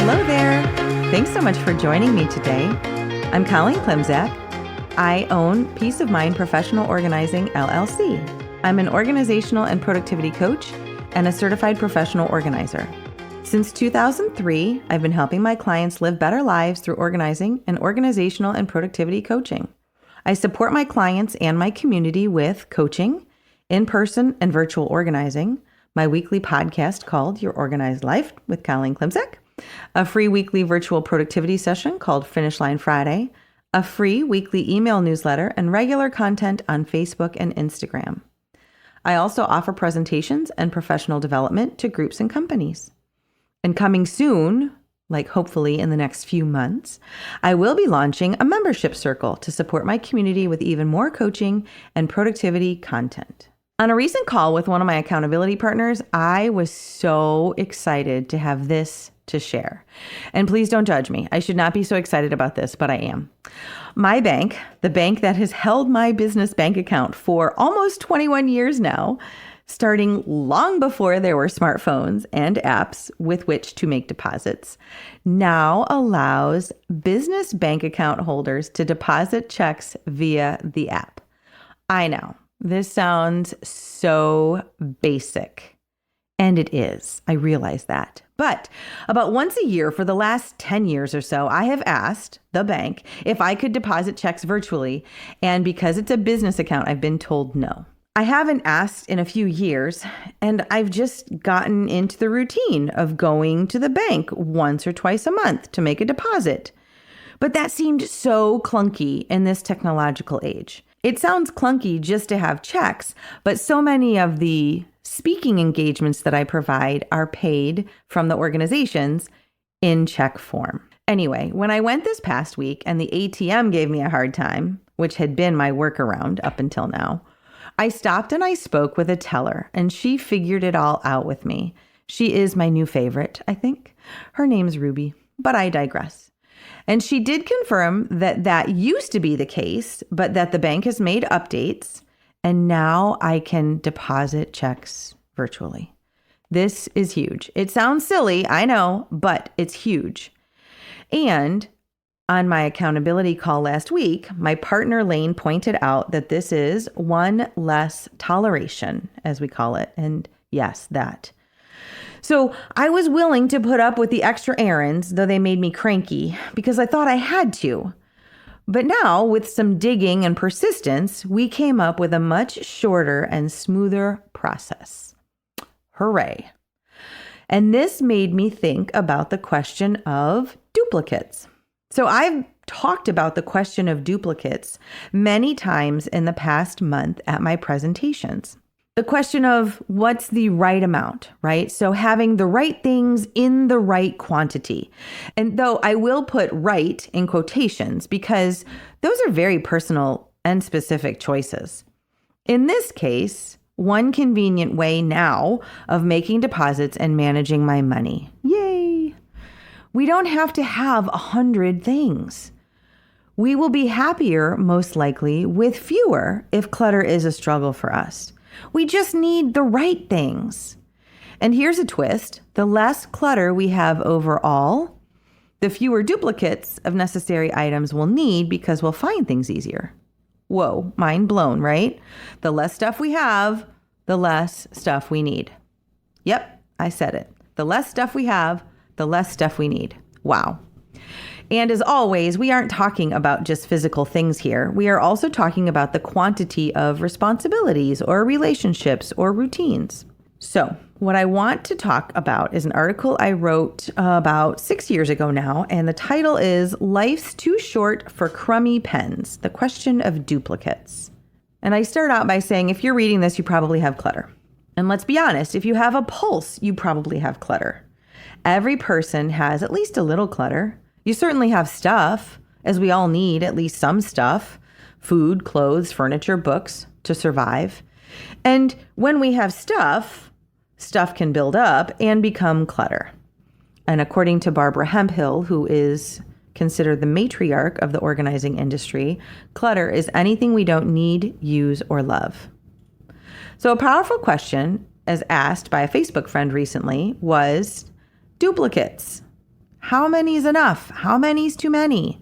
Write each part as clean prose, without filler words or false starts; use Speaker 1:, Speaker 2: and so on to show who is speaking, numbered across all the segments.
Speaker 1: Hello there. Thanks so much for joining me today. I'm Colleen Klimczak. I own Peace of Mind Professional Organizing, LLC. I'm an organizational and productivity coach and a certified professional organizer. Since 2003, I've been helping my clients live better lives through organizing and organizational and productivity coaching. I support my clients and my community with coaching, in-person and virtual organizing, my weekly podcast called Your Organized Life with Colleen Klimczak, a free weekly virtual productivity session called Finish Line Friday, a free weekly email newsletter, and regular content on Facebook and Instagram. I also offer presentations and professional development to groups and companies. And coming soon, like hopefully in the next few months, I will be launching a membership circle to support my community with even more coaching and productivity content. On a recent call with one of my accountability partners, I was so excited to have this to share. And please don't judge me. I should not be so excited about this, but I am. My bank, the bank that has held my business bank account for almost 21 years now, starting long before there were smartphones and apps with which to make deposits, now allows business bank account holders to deposit checks via the app. I know, this sounds so basic. And it is. I realize that. But about once a year for the last 10 years or so, I have asked the bank if I could deposit checks virtually. And because it's a business account, I've been told no. I haven't asked in a few years, and I've just gotten into the routine of going to the bank once or twice a month to make a deposit. But that seemed so clunky in this technological age. It sounds clunky just to have checks, but so many of the speaking engagements that I provide are paid from the organizations in check form. Anyway, when I went this past week and the ATM gave me a hard time, which had been my workaround up until now, I stopped and I spoke with a teller, and she figured it all out with me. She is my new favorite, I think. Her name's Ruby, but I digress. And she did confirm that that used to be the case, but that the bank has made updates, and now I can deposit checks virtually. This is huge. It sounds silly, I know, but it's huge. And on my accountability call last week, my partner Lane pointed out that this is one less toleration, as we call it. And yes, that. So I was willing to put up with the extra errands, though they made me cranky, because I thought I had to. But now, with some digging and persistence, we came up with a much shorter and smoother process. Hooray. And this made me think about the question of duplicates. So I've talked about the question of duplicates many times in the past month at my presentations. The question of what's the right amount, right? So having the right things in the right quantity. And though I will put right in quotations because those are very personal and specific choices. In this case, one convenient way now of making deposits and managing my money. Yay! We don't have to have 100 things. We will be happier, most likely, with fewer if clutter is a struggle for us. We just need the right things. And here's a twist. The less clutter we have overall, the fewer duplicates of necessary items we'll need because we'll find things easier. Whoa, mind blown, right? The less stuff we have, the less stuff we need. Yep, I said it. The less stuff we have, the less stuff we need. Wow. And as always, we aren't talking about just physical things here. We are also talking about the quantity of responsibilities or relationships or routines. So what I want to talk about is an article I wrote about 6 years ago now, and the title is Life's Too Short for Crummy Pens, the question of duplicates. And I start out by saying, if you're reading this, you probably have clutter. And let's be honest, if you have a pulse, you probably have clutter. Every person has at least a little clutter. You certainly have stuff, as we all need at least some stuff, food, clothes, furniture, books to survive. And when we have stuff can build up and become clutter. And according to Barbara Hemphill, who is considered the matriarch of the organizing industry, clutter is anything we don't need, use, or love. So a powerful question, as asked by a Facebook friend recently, was duplicates. How many is enough? How many is too many?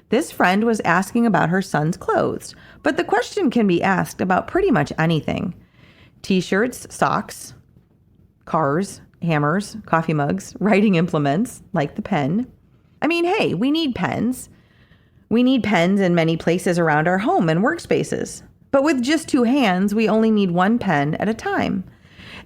Speaker 1: This friend was asking about her son's clothes, but the question can be asked about pretty much anything. T-shirts, socks, cars, hammers, coffee mugs, writing implements, like the pen. I mean, hey, we need pens. We need pens in many places around our home and workspaces. But with just 2 hands, we only need 1 pen at a time.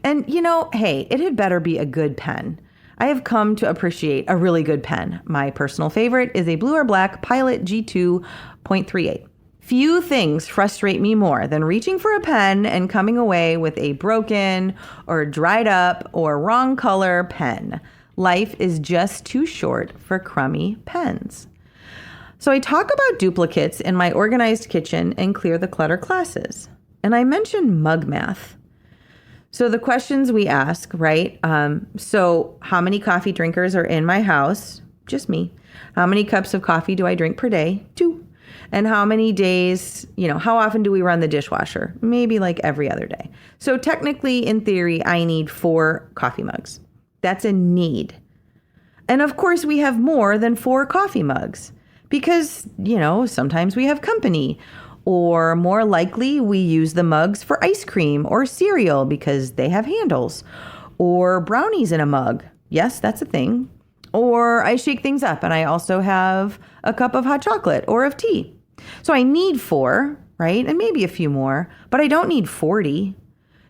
Speaker 1: And hey, it had better be a good pen. I have come to appreciate a really good pen. My personal favorite is a blue or black Pilot G2.38. Few things frustrate me more than reaching for a pen and coming away with a broken or dried up or wrong color pen. Life is just too short for crummy pens. So I talk about duplicates in my Organized Kitchen and Clear the Clutter classes. And I mentioned mug math. So the questions we ask, right? So how many coffee drinkers are in my house? Just me. How many cups of coffee do I drink per day? 2. And how many days, how often do we run the dishwasher? Maybe like every other day. So technically, in theory, I need 4 coffee mugs. That's a need. And of course, we have more than 4 coffee mugs because, sometimes we have company. Or more likely, we use the mugs for ice cream or cereal because they have handles. Or brownies in a mug. Yes, that's a thing. Or I shake things up and I also have a cup of hot chocolate or of tea. So I need 4, right? And maybe a few more, but I don't need 40.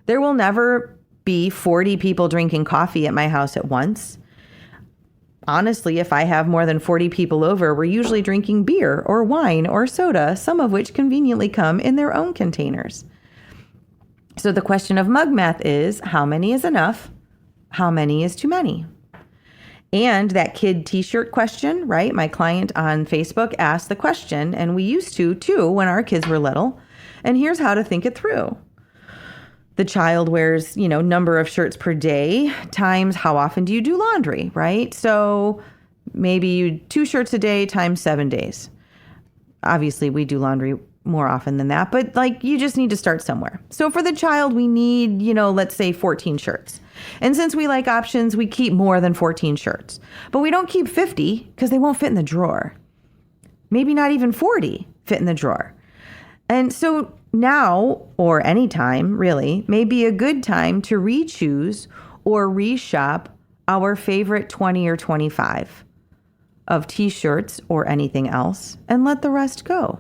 Speaker 1: There will never be 40 people drinking coffee at my house at once. Honestly, if I have more than 40 people over, we're usually drinking beer or wine or soda, some of which conveniently come in their own containers. So the question of mug math is, how many is enough? How many is too many? And that kid t-shirt question, right? My client on Facebook asked the question, and we used to too when our kids were little. And here's how to think it through. The child wears, number of shirts per day times how often do you do laundry, right? So maybe you 2 shirts a day times 7 days. Obviously, we do laundry more often than that, but you just need to start somewhere. So for the child, we need, let's say 14 shirts. And since we like options, we keep more than 14 shirts. But we don't keep 50 because they won't fit in the drawer. Maybe not even 40 fit in the drawer. And so now, or any time really, may be a good time to re-choose or reshop our favorite 20 or 25 of t-shirts or anything else and let the rest go.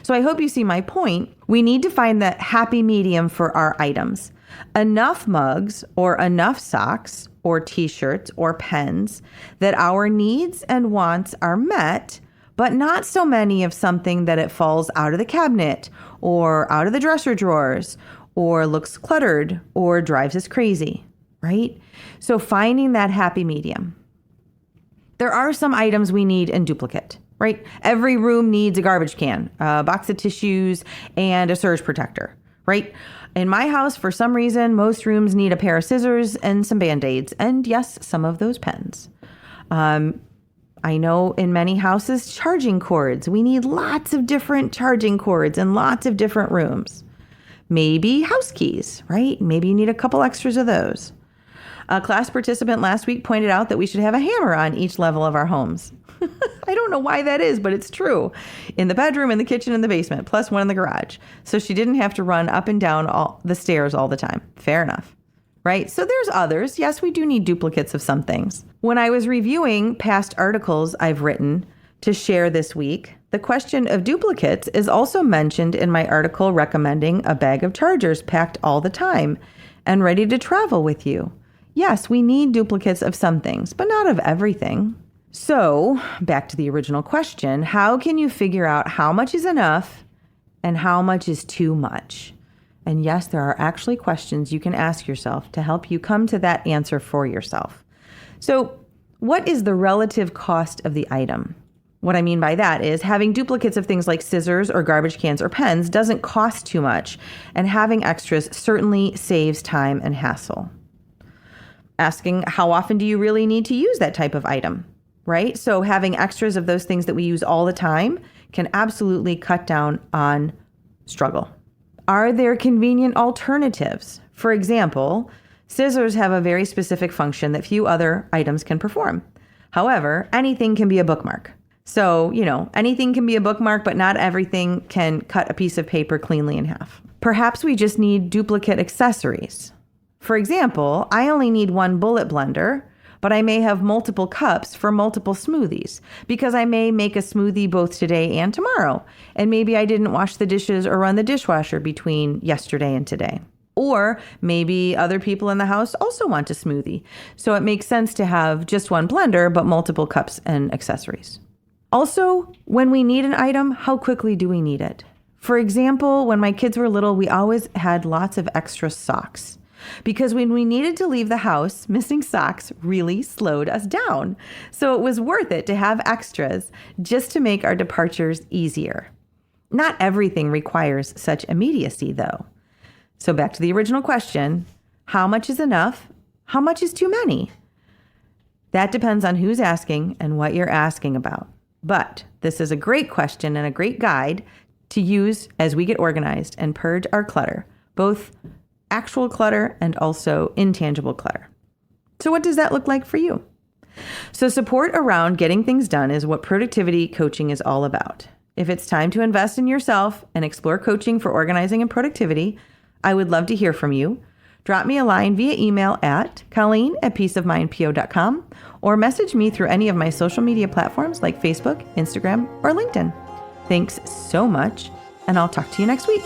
Speaker 1: So I hope you see my point. We need to find the happy medium for our items. Enough mugs or enough socks or t-shirts or pens that our needs and wants are met, but not so many of something that it falls out of the cabinet or out of the dresser drawers or looks cluttered or drives us crazy, right? So finding that happy medium. There are some items we need in duplicate, right? Every room needs a garbage can, a box of tissues, and a surge protector, right? In my house, for some reason, most rooms need a pair of scissors and some Band-Aids, and yes, some of those pens. I know in many houses, charging cords. We need lots of different charging cords in lots of different rooms. Maybe house keys, right? Maybe you need a couple extras of those. A class participant last week pointed out that we should have a hammer on each level of our homes. I don't know why that is, but it's true. In the bedroom, in the kitchen, in the basement, plus one in the garage. So she didn't have to run up and down all the stairs all the time. Fair enough. Right? So there's others. Yes, we do need duplicates of some things. When I was reviewing past articles I've written to share this week, the question of duplicates is also mentioned in my article recommending a bag of chargers packed all the time and ready to travel with you. Yes, we need duplicates of some things, but not of everything. So, back to the original question, how can you figure out how much is enough and how much is too much? And yes, there are actually questions you can ask yourself to help you come to that answer for yourself. So, what is the relative cost of the item? What I mean by that is having duplicates of things like scissors or garbage cans or pens doesn't cost too much, and having extras certainly saves time and hassle. Asking how often do you really need to use that type of item, right? So having extras of those things that we use all the time can absolutely cut down on struggle. Are there convenient alternatives? For example, scissors have a very specific function that few other items can perform. However, anything can be a bookmark. So, anything can be a bookmark, but not everything can cut a piece of paper cleanly in half. Perhaps we just need duplicate accessories. For example, I only need one bullet blender, but I may have multiple cups for multiple smoothies because I may make a smoothie both today and tomorrow. And maybe I didn't wash the dishes or run the dishwasher between yesterday and today. Or maybe other people in the house also want a smoothie. So it makes sense to have just one blender, but multiple cups and accessories. Also, when we need an item, how quickly do we need it? For example, when my kids were little, we always had lots of extra socks. Because when we needed to leave the house, missing socks really slowed us down. So it was worth it to have extras just to make our departures easier. Not everything requires such immediacy, though. So back to the original question, how much is enough? How much is too many? That depends on who's asking and what you're asking about. But this is a great question and a great guide to use as we get organized and purge our clutter, both actual clutter and also intangible clutter. So what does that look like for you? So support around getting things done is what productivity coaching is all about. If it's time to invest in yourself and explore coaching for organizing and productivity, I would love to hear from you. Drop me a line via email at colleen@peaceofmindpo.com or message me through any of my social media platforms like Facebook, Instagram, or LinkedIn. Thanks so much, and I'll talk to you next week.